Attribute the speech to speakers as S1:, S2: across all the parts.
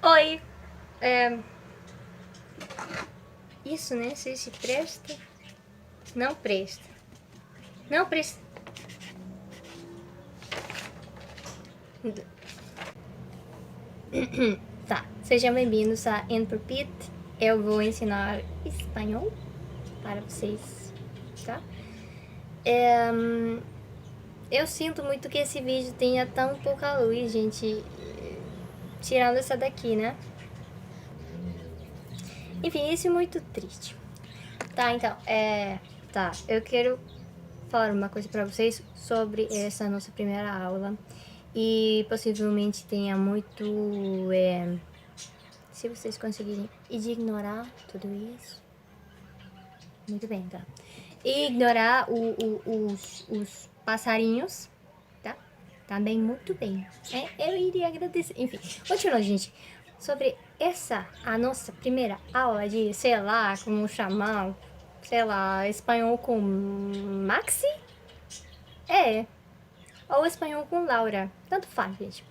S1: Oi, é, isso, né? Se presta, não presta, não presta. Tá, sejam bem-vindos a Enpropit. Eu vou ensinar espanhol para vocês, tá? Eu sinto muito que esse vídeo tenha tão pouca luz, gente. Tirando essa daqui, né? Enfim, isso é muito triste. Tá, então, Tá, eu quero falar uma coisa para vocês sobre essa nossa primeira aula. E possivelmente tenha muito... se vocês conseguirem ignorar tudo isso... Muito bem, tá? E ignorar os passarinhos, tá? Também muito bem. Eu iria agradecer. Enfim, continuando, gente. Sobre a nossa primeira aula de, sei lá, como chamar, sei lá, espanhol com Maxi? Ou espanhol com Laura. Tanto faz, gente.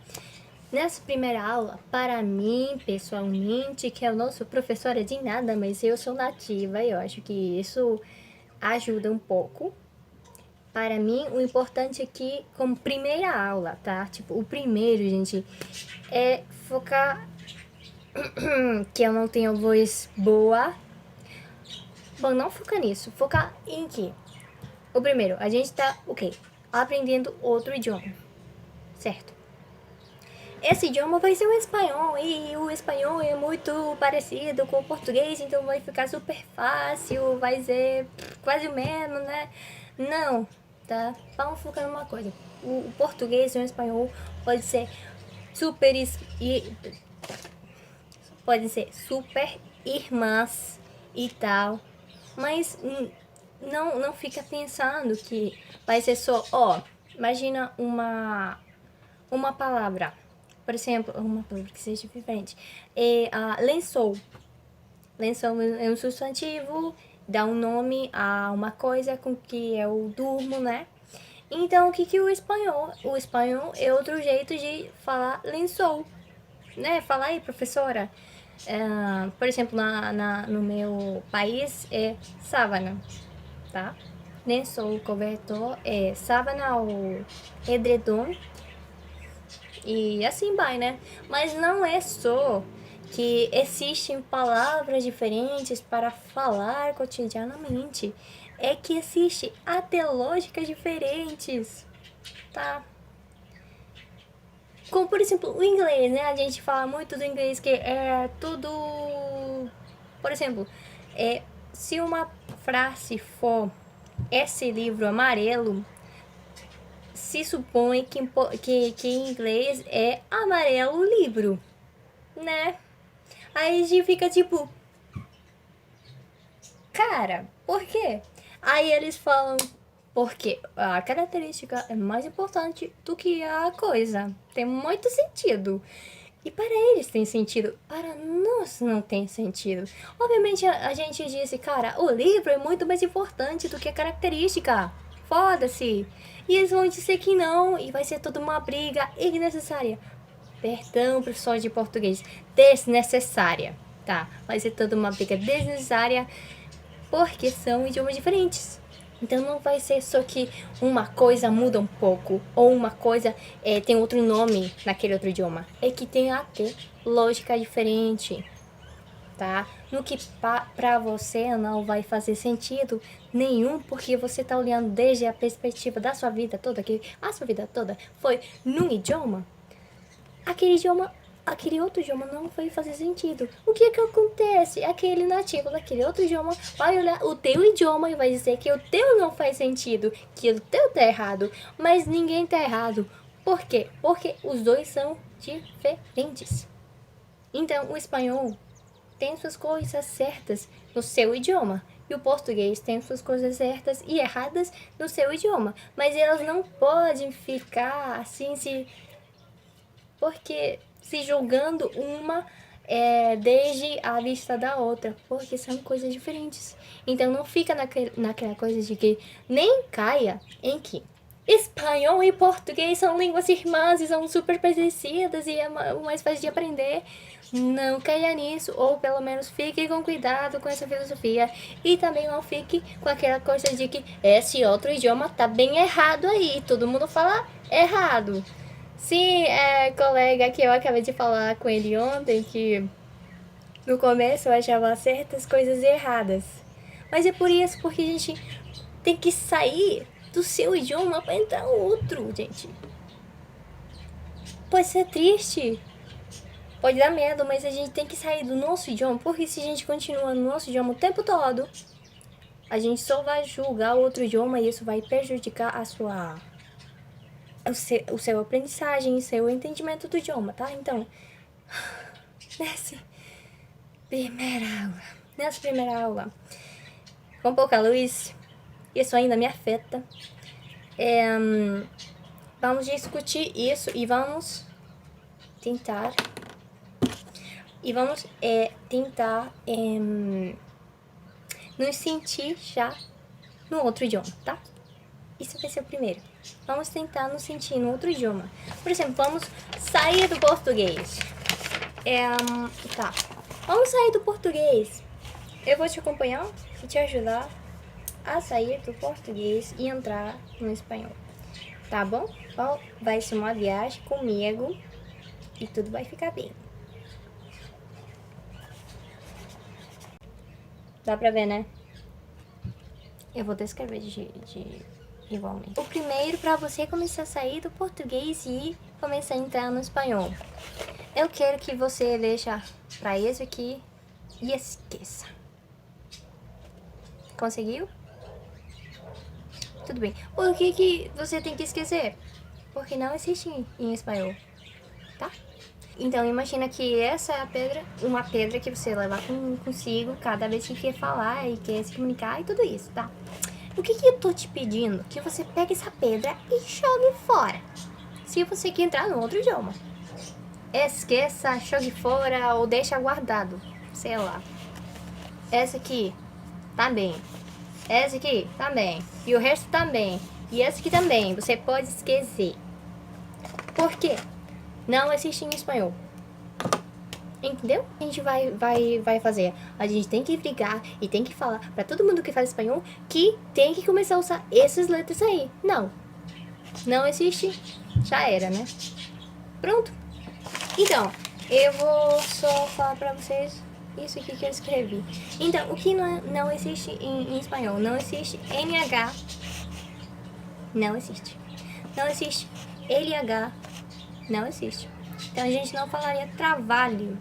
S1: Nessa primeira aula, para mim, pessoalmente, que eu não sou professora de nada, mas eu sou nativa e eu acho que isso ajuda um pouco. Para mim, o importante aqui, como primeira aula, tá? Tipo, o primeiro, gente, é focar que eu não tenho voz boa. Bom, não focar nisso. Focar em que? O primeiro, a gente tá, aprendendo outro idioma, certo? Esse idioma vai ser o espanhol, e o espanhol é muito parecido com o português, então vai ficar super fácil, vai ser quase o mesmo, né? Não, tá? Vamos focar numa coisa. O português e o espanhol pode ser super pode ser super irmãs e tal, mas não fica pensando que vai ser só, imagina uma palavra, por exemplo, uma palavra que seja diferente, lençol. Lençol é um substantivo, dá um nome a uma coisa com que eu durmo, né? Então, o que o espanhol? O espanhol é outro jeito de falar lençol, né? Fala aí, professora. Por exemplo, no meu país é sábana, tá? Lençol, cobertor é sábana ou edredom. E assim vai, né? Mas não é só que existem palavras diferentes para falar cotidianamente. É que existe até lógicas diferentes, tá? Como, por exemplo, o inglês, né? A gente fala muito do inglês que é tudo... Por exemplo, se uma frase for esse livro amarelo, se supõe que em inglês é amarelo livro, né? Aí a gente fica tipo, cara, por quê? Aí eles falam, porque a característica é mais importante do que a coisa. Tem muito sentido. E para eles tem sentido, para nós não tem sentido. Obviamente a gente disse, cara, o livro é muito mais importante do que a característica. Foda-se. E eles vão dizer que não, e vai ser toda uma briga desnecessária. Perdão, professor de português, desnecessária, tá? Vai ser toda uma briga desnecessária porque são idiomas diferentes. Então não vai ser só que uma coisa muda um pouco ou uma coisa tem outro nome naquele outro idioma. É que tem até lógica diferente, tá? No que pra você não vai fazer sentido nenhum, porque você tá olhando desde a perspectiva da sua vida toda, que a sua vida toda foi num idioma. Aquele outro idioma não vai fazer sentido. O que acontece? Aquele nativo daquele outro idioma vai olhar o teu idioma e vai dizer que o teu não faz sentido, que o teu tá errado, mas ninguém tá errado. Por quê? Porque os dois são diferentes. Então, o espanhol tem suas coisas certas no seu idioma e o português tem suas coisas certas e erradas no seu idioma, mas elas não podem ficar assim porque se julgando uma desde a vista da outra, porque são coisas diferentes. Então não fica naquela coisa de que nem caia em que espanhol e português são línguas irmãs e são super parecidas e é o mais fácil de aprender. Não caia nisso, ou pelo menos fique com cuidado com essa filosofia. E também não fique com aquela coisa de que esse outro idioma tá bem errado aí, todo mundo fala errado. Sim, colega que eu acabei de falar com ele ontem, que no começo eu achava certas coisas erradas. Mas é por isso, porque a gente tem que sair do seu idioma para entrar no outro, gente. Pode ser triste, pode dar medo, mas a gente tem que sair do nosso idioma, porque se a gente continua no nosso idioma o tempo todo, a gente só vai julgar o outro idioma e isso vai prejudicar o seu aprendizagem, o seu entendimento do idioma, tá? Então, nessa primeira aula, com pouca luz, isso ainda me afeta. Vamos discutir isso e vamos tentar nos sentir já no outro idioma, tá? Isso vai ser o primeiro. Vamos tentar nos sentir no outro idioma. Por exemplo, vamos sair do português. Tá. Vamos sair do português. Eu vou te acompanhar e te ajudar a sair do português e entrar no espanhol. Tá bom? Vai ser uma viagem comigo e tudo vai ficar bem. Dá pra ver, né? Eu vou descrever igualmente. O primeiro, pra você começar a sair do português e começar a entrar no espanhol. Eu quero que você deixe pra isso aqui e esqueça. Conseguiu? Tudo bem. Por que você tem que esquecer? Porque não existe em espanhol, tá? Então, imagina que essa é uma pedra que você leva consigo cada vez que quer falar e quer se comunicar e tudo isso, tá? O que eu tô te pedindo? Que você pegue essa pedra e jogue fora. Se você quer entrar no outro idioma. Esqueça, jogue fora ou deixa guardado. Sei lá. Essa aqui, tá bem. Essa aqui, também. E o resto também. E essa aqui também. Você pode esquecer. Por quê? Não existe em espanhol. Entendeu? A gente vai fazer. A gente tem que brigar e tem que falar pra todo mundo que fala espanhol que tem que começar a usar essas letras aí. Não. Não existe. Já era, né? Pronto. Então, eu vou só falar pra vocês isso aqui que eu escrevi. Então, o que não existe em espanhol? Não existe NH. Não existe. Não existe LH. Não existe. Então, a gente não falaria trabalho.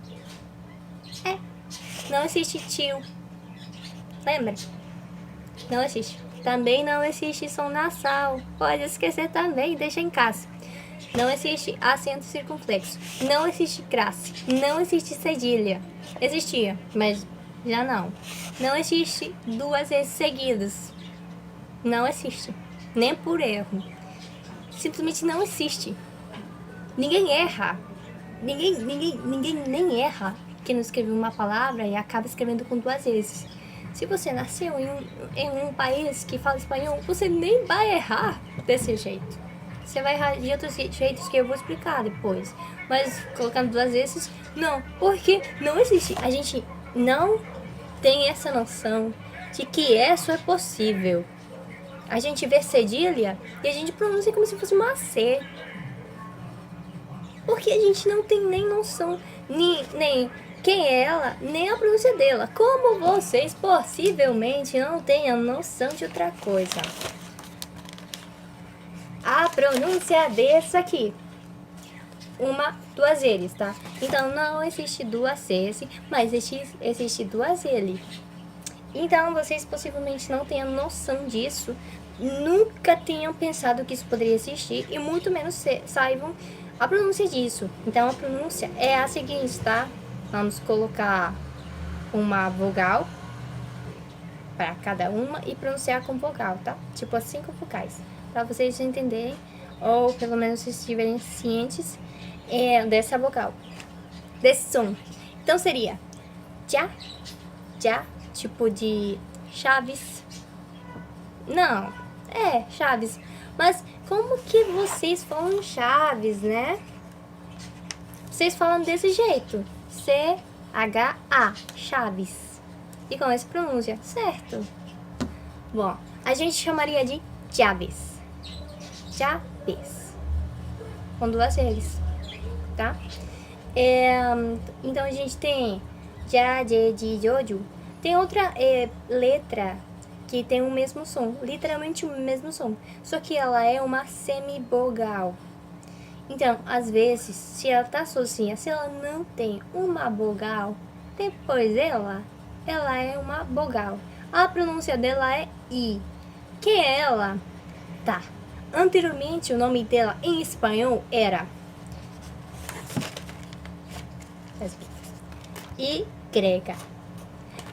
S1: Não existe tio. Lembra? Não existe. Também não existe som nasal. Pode esquecer também, deixa em casa. Não existe acento circunflexo. Não existe classe. Não existe cedilha. Existia, mas já não. Não existe duas vezes seguidas. Não existe. Nem por erro. Simplesmente não existe. Ninguém erra. Ninguém nem erra que não escreveu uma palavra e acaba escrevendo com duas vezes. Se você nasceu em um país que fala espanhol, você nem vai errar desse jeito. Você vai errar de outros jeitos que eu vou explicar depois. Mas colocando duas vezes, não. Porque não existe. A gente não tem essa noção de que isso é possível. A gente vê cedilha e a gente pronuncia como se fosse uma C. Porque a gente não tem nem noção, nem quem é ela, nem a pronúncia dela. Como vocês possivelmente não tenham noção de outra coisa. A pronúncia dessa aqui. Duas L's, tá? Então, não existe duas C's, mas existe duas L. Então, vocês possivelmente não tenham noção disso, nunca tenham pensado que isso poderia existir e muito menos saibam a pronúncia disso. Então, a pronúncia é a seguinte, tá? Vamos colocar uma vogal para cada uma e pronunciar com vogal, tá? Tipo as 5 vocais, para vocês entenderem, ou pelo menos se estiverem cientes dessa vogal, desse som. Então, seria já, tipo de chaves. Não, chaves. Mas como que vocês falam Chaves, né? Vocês falam desse jeito. C-H-A, Chaves. E com essa pronúncia, certo? Bom, a gente chamaria de Chaves. Chaves. Com duas L's, tá? Então a gente tem Já, Je, Ji, Jojo. Tem outra letra que tem o mesmo som, literalmente o mesmo som, só que ela é uma semivogal. Então, às vezes, se ela tá sozinha, se ela não tem uma vogal, depois ela é uma vogal. A pronúncia dela é I. Que ela, tá. Anteriormente, o nome dela em espanhol era Y.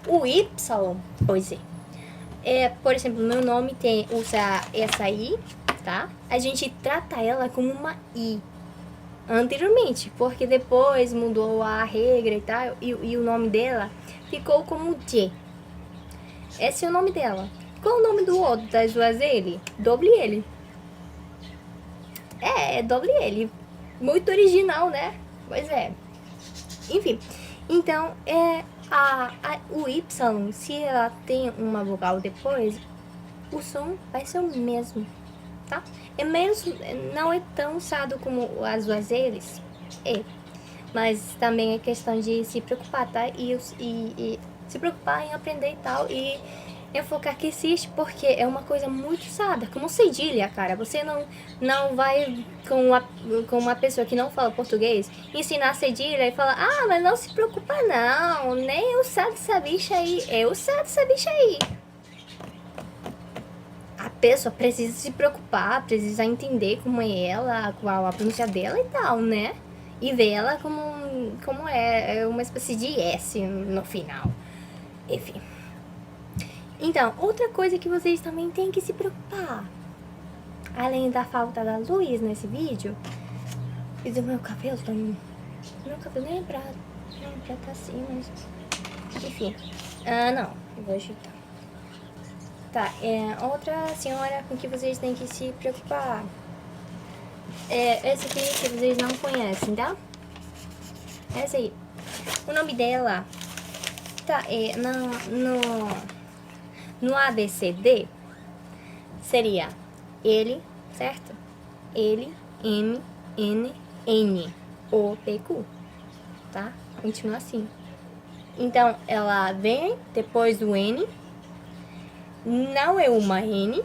S1: O Y, pois é. Por exemplo, meu nome usa essa I, tá? A gente trata ela como uma I anteriormente, porque depois mudou a regra e tal, e o nome dela ficou como J. Esse é o nome dela. Qual o nome do outro das duas L? Doble L. É doble L. Muito original, né? Pois é. Enfim, então o Y, se ela tem uma vogal depois, o som vai ser o mesmo, tá? Não é tão usado como as duas L's, mas também é questão de se preocupar, tá? E se preocupar em aprender e tal, e enfocar que existe, porque é uma coisa muito usada, como cedilha, cara. Você não vai com uma pessoa que não fala português ensinar cedilha e falar, mas não se preocupa não, nem usar essa bicha aí, usar essa bicha aí. A pessoa precisa se preocupar, precisa entender como é ela, qual a pronúncia dela e tal, né? E ver ela como é uma espécie de S no final. Enfim. Então, outra coisa que vocês também têm que se preocupar, além da falta da luz nesse vídeo, e do meu cabelo, meu cabelo nem é pra tá assim, mas enfim, não, eu vou ajeitar. Tá, outra senhora com que vocês têm que se preocupar, essa aqui que vocês não conhecem, tá? Essa aí, o nome dela tá, no ABCD seria L, certo? L, M, N, N, O, P, Q, tá? Continua assim. Então, ela vem depois do N, não é uma N,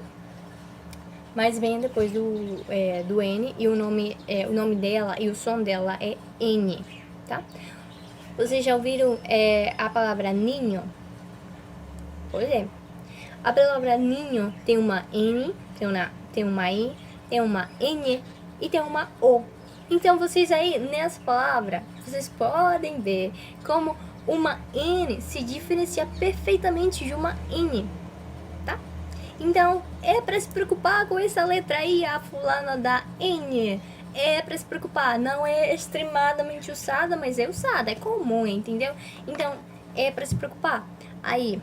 S1: mas vem depois do N, e o nome dela e o som dela é N, tá? Vocês já ouviram a palavra ninho? Pois é. A palavra ninho tem uma N, tem uma I, tem uma N e tem uma O. Então, vocês aí, nessa palavra, vocês podem ver como uma N se diferencia perfeitamente de uma N, tá? Então, é para se preocupar com essa letra aí, a fulana da N. É para se preocupar, não é extremadamente usada, mas é usada, é comum, entendeu? Então, é para se preocupar. Aí,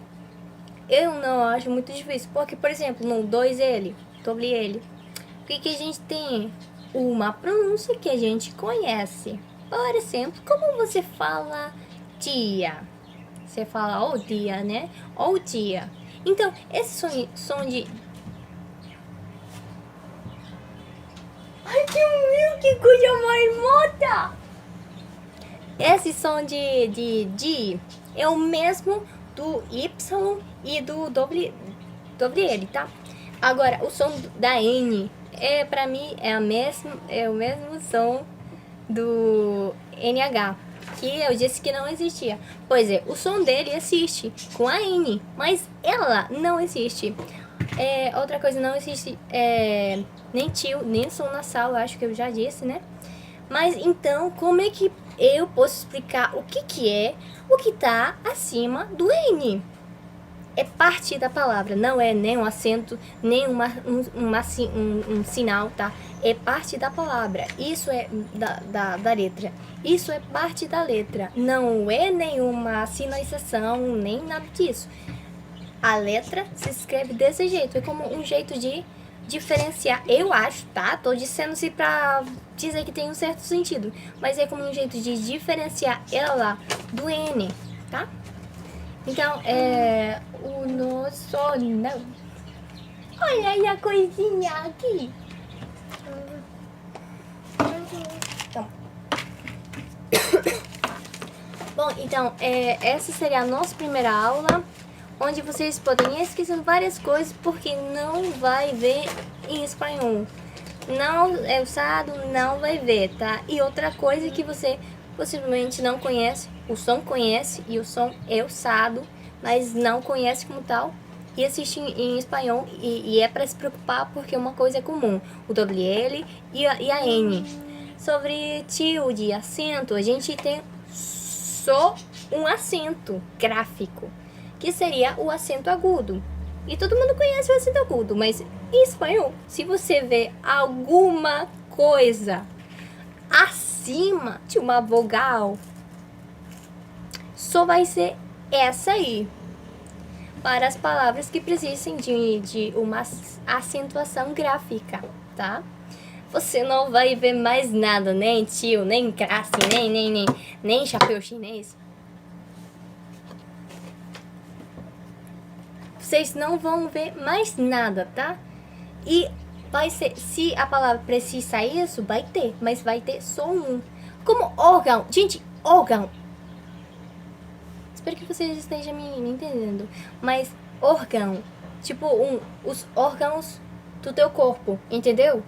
S1: eu não acho muito difícil, porque, por exemplo, no 2L, doble L, o que a gente tem? Uma pronúncia que a gente conhece. Por exemplo, como você fala tia? Você fala ou dia, né? Ou tia. Então, esse som de... Ai, Deus meu, que coisa marmota! Esse som de é o mesmo do Y e do doble L, tá? Agora, o som da N pra mim é o mesmo som do NH, que eu disse que não existia. Pois é, o som dele existe com a N, mas ela não existe. Outra coisa, não existe nem tio, nem som nasal, acho que eu já disse, né? Mas então, como é que eu posso explicar o que tá acima do N? É parte da palavra, não é nem um acento, nem um sinal, tá? É parte da palavra, isso é da letra. Isso é parte da letra, não é nenhuma sinalização, nem nada disso. A letra se escreve desse jeito, é como um jeito de diferenciar, eu acho, tá? Tô dizendo assim pra dizer que tem um certo sentido, mas é como um jeito de diferenciar ela do N, tá? Então, o nosso... Não. Olha aí a coisinha aqui. Então. Bom, então, essa seria a nossa primeira aula, onde vocês podem ir esquecendo várias coisas, porque não vai ver em espanhol. Não é usado, não vai ver, tá? E outra coisa que você possivelmente não conhece, o som conhece e o som é usado, mas não conhece como tal, e assiste em espanhol, e é para se preocupar porque uma coisa é comum, o WL e a N. Sobre tilde, acento, a gente tem só um acento gráfico, que seria o acento agudo. E todo mundo conhece o acento agudo, mas em espanhol, se você vê alguma coisa acima de uma vogal, só vai ser essa aí. Para as palavras que precisem de uma acentuação gráfica, tá? Você não vai ver mais nada, nem tio, nem classe, nem chapéu chinês. Vocês não vão ver mais nada, tá? E vai ser, se a palavra precisa isso, vai ter, mas vai ter só um. Como órgão, gente, órgão. Espero que vocês estejam me entendendo. Mas órgão, tipo os órgãos do teu corpo, entendeu?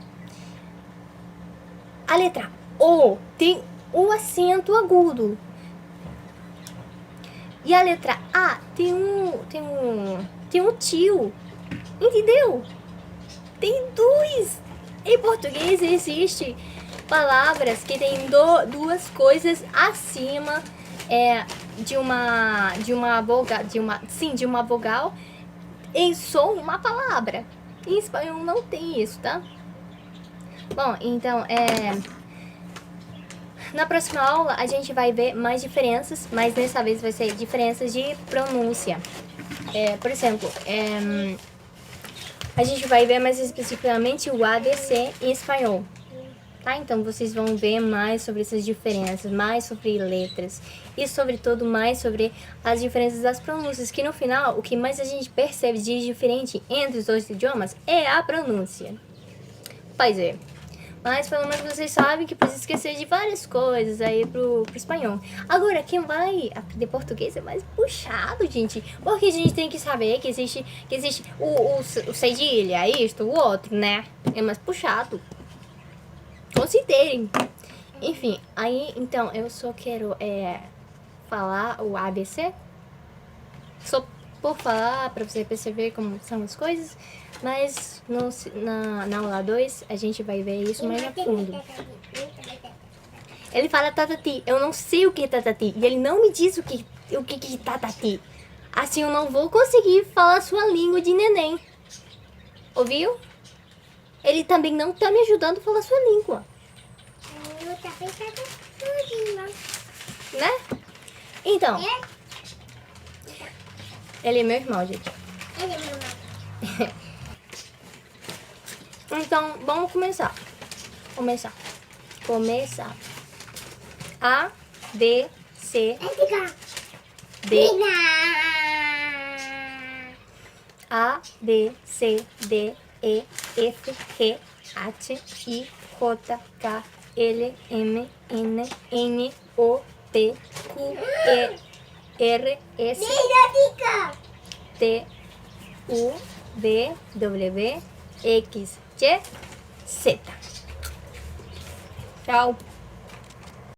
S1: A letra O tem o acento agudo. E a letra A tem um tio. Entendeu? Tem dois. Em português existe palavras que tem duas coisas acima de uma vogal em só uma palavra. Em espanhol não tem isso, tá? Bom, então, na próxima aula a gente vai ver mais diferenças, mas dessa vez vai ser diferenças de pronúncia. Por exemplo, a gente vai ver mais especificamente o ABC em espanhol. Tá? Então vocês vão ver mais sobre essas diferenças, mais sobre letras e sobretudo mais sobre as diferenças das pronúncias, que no final o que mais a gente percebe de diferente entre os dois idiomas é a pronúncia. Pois é. Mas pelo menos vocês sabem que precisa esquecer de várias coisas aí pro espanhol. Agora, quem vai aprender português é mais puxado, gente. Porque a gente tem que saber que existe o cedilha, isto, o outro, né? É mais puxado. Considerem. Enfim, aí, então, eu só quero falar o ABC. Só por falar, pra você perceber como são as coisas. Mas na aula 2 a gente vai ver isso mais a fundo. Ele fala tatati, eu não sei o que é tatati. E ele não me diz o que é tatati. Assim eu não vou conseguir falar a sua língua de neném. Ouviu? Ele também não tá me ajudando a falar a sua língua. Né? Então. Ele é meu irmão, gente.
S2: Ele é meu irmão.
S1: Então, vamos começar. A, B, C, D. A, B, C, D, E, F, G, H, I, J, K, L, M, N, N, O, P, Q, E, R, S, T, U, V, W, X, Y, Z. Tchau.